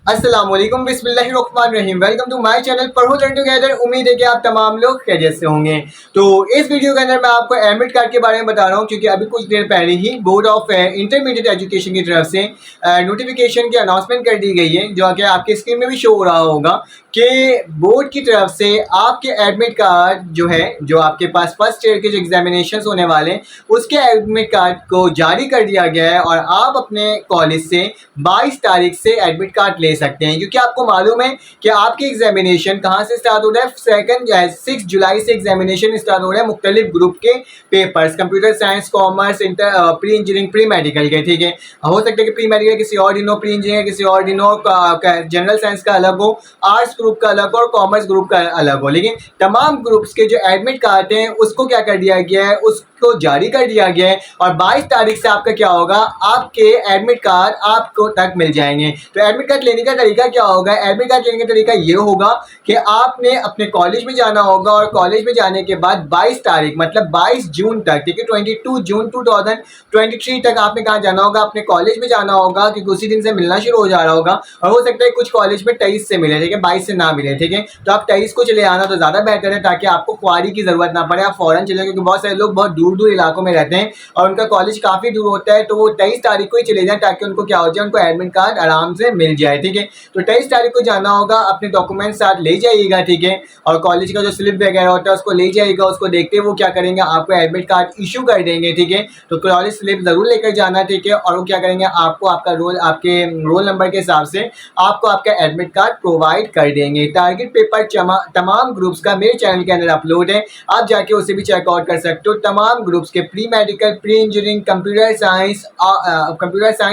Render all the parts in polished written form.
अस्सलामुअलैकुम बिस्मिल्लाहिर्रहमानिर्रहीम। Welcome to my channel पढ़ो लर्न टुगेदर। उम्मीद है कि आप तमाम लोग खैरियत से होंगे। तो इस वीडियो के अंदर मैं आपको एडमिट कार्ड के बारे में बता रहा हूं, क्योंकि अभी कुछ देर पहले ही बोर्ड ऑफ इंटरमीडिएट एजुकेशन की तरफ से नोटिफिकेशन की अनाउंसमेंट कर दी गई है, जो कि आपके स्क्रीन में भी शो हो रहा होगा कि बोर्ड की तरफ से आपके एडमिट कार्ड जो है, जो आपके पास फर्स्ट ईयर के जो एग्जामिनेशन होने वाले हैं उसके एडमिट कार्ड को जारी कर दिया गया है और आप अपने कॉलेज से 22 तारीख से एडमिट कार्ड ले सकते हैं। क्योंकि आपको मालूम है कि आपकी एग्जामिनेशन कहाँ से स्टार्ट हो रहा है। 6 जुलाई से एग्जामिनेशन स्टार्ट हो रहा है मुख्तलिफ ग्रुप के papers, computer science, commerce, pre engineering, pre medical के। ठीक है, हो सकता है कि प्री मेडिकल किसी और दिन हो, प्री इंजीनियरिंग किसी और दिन हो, जनरल साइंस का अलग हो, आर्ट्स ग्रुप का अलग हो और कॉमर्स ग्रुप का अलग हो। लेकिन तमाम ग्रुप्स के जो एडमिट कार्ड हैं उसको क्या कर दिया गया है, उसको जारी कर दिया गया है और 22 तारीख से आपका क्या होगा, आपके एडमिट कार्ड आपको तक मिल जाएंगे। तो एडमिट कार्ड लेने का तरीका क्या होगा? एडमिट कार्ड लेने का तरीका ये होगा कि आपने अपने कॉलेज में जाना होगा और कॉलेज में जाने के बाद 22 तारीख मतलब 22 जून तक, ठीक है, 22 जून 2023 तक आपने कहाँ जाना होगा, अपने कॉलेज में जाना होगा, क्योंकि उसी दिन से मिलना शुरू हो जा रहा होगा। और हो सकता है कुछ कॉलेज में 23 से मिले, ठीक है, 22 से ना मिले। ठीक है, तो आप 23 को चले आना तो ज़्यादा बेहतर है, ताकि आपको क्वारी की ज़रूरत ना पड़े, आप फ़ौरन चले, क्योंकि बहुत सारे लोग बहुत दूर दूर इलाकों में रहते हैं और उनका कॉलेज काफ़ी दूर होता है, तो वो 23 तारीख को ही चले जाएं ताकि उनको क्या हो जाए, उनको एडमिट कार्ड आराम से मिल जाए। ठीक है, तो 23 तारीख को जाना होगा, अपने डॉक्यूमेंट साथ ले जाइएगा। ठीक है, और कॉलेज का जो स्लिप वगैरह होता है उसको ले जाइएगा, उसको देखते वो क्या करेंगे, आपको एडमिट कार्ड इशू कर देंगे। ठीक है, तो कॉलेज स्लिप ज़रूर लेकर जाना। ठीक है, और वो क्या करेंगे, आपको आपका आपके रोल नंबर के हिसाब से आपको आपका एडमिट कार्ड प्रोवाइड कर देंगे। टारगेट पेपर तमाम ग्रुप्स का मेरे चैनल के अंदर अपलोड है, आप जाके उसे भी चेकआउट कर सकते हो। तमाम ग्रुप्स के pre medical, pre engineering, computer science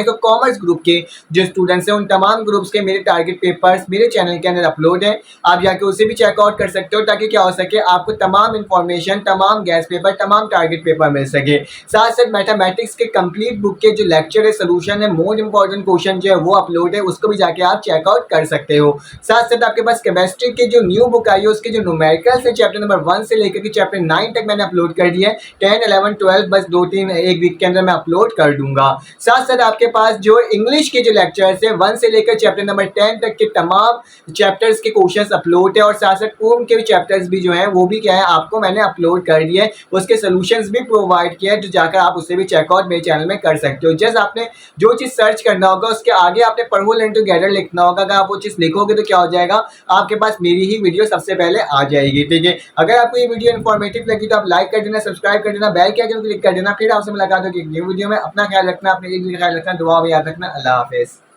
और कॉमर्स ग्रुप के जो स्टूडेंट्स हैं उन तमाम ग्रुप्स के मेरे टारगेट पेपर्स मेरे चैनल के अंदर अपलोड है, आप जाके उसे भी चेकआउट कर सकते हो, ताकि क्या हो सके, आपको तमाम इंफॉर्मेशन, तमाम गैस पेपर, तमाम टारगेट पेपर मिल सके। साथ साथ मैथमेटिक्स के कंप्लीट बुक के जो लेक्चर है, सोल्यूशन है, मोस्ट इंपॉर्टेंट क्वेश्चन जो है वो अपलोड है, उसको भी जाके आप चेकआउट कर सकते हो। साथ साथ आपके पास केमिस्ट्री की जो न्यू बुक आई है उसके जो न्यूमेरिकल्स है चैप्टर नंबर 1 से लेकर के चैप्टर 9 तक मैंने अपलोड कर दिया है। 10, 11, 12 बस 2-3 एक वीक के अंदर मैं अपलोड कर दूंगा। साथ साथ आपके पास जो इंग्लिश के जो लेक्चर्स है 1 से लेकर चैप्टर नंबर 10 तक के तमाम चैप्टर्स के क्वेश्चंस अपलोड है, और साथ साथ पूर्व के चैप्टर्स भी जो है वो भी क्या है, आपको मैंने अपलोड कर दिए है, उसके सोल्यूशंस भी प्रोवाइड किया है, जो जाकर आप उससे भी चेकआउट मेरे चैनल में कर सकते हो। जस्ट आपने जो चीज़ सर्च करना होगा उसके आगे आपने पढ़ो लर्न टुगेदर लिखना होगा। अगर आप वो चीज़ लिखोगे तो क्या हो जाएगा, आपके पास मेरी ही वीडियो सबसे पहले आ जाएगी। ठीक है, अगर आपको ये वीडियो इन्फॉर्मेटिव लगी तो आप लाइक कर देना, सब्सक्राइब कर देना, बेल के आइकन क्लिक कर देना। फिर आपसे मुलाकात होगी न्यू वीडियो में। अपना ख्याल रखना, अपने ख्याल रखना, दुआ में याद रखना। अल्लाह हाफिज़।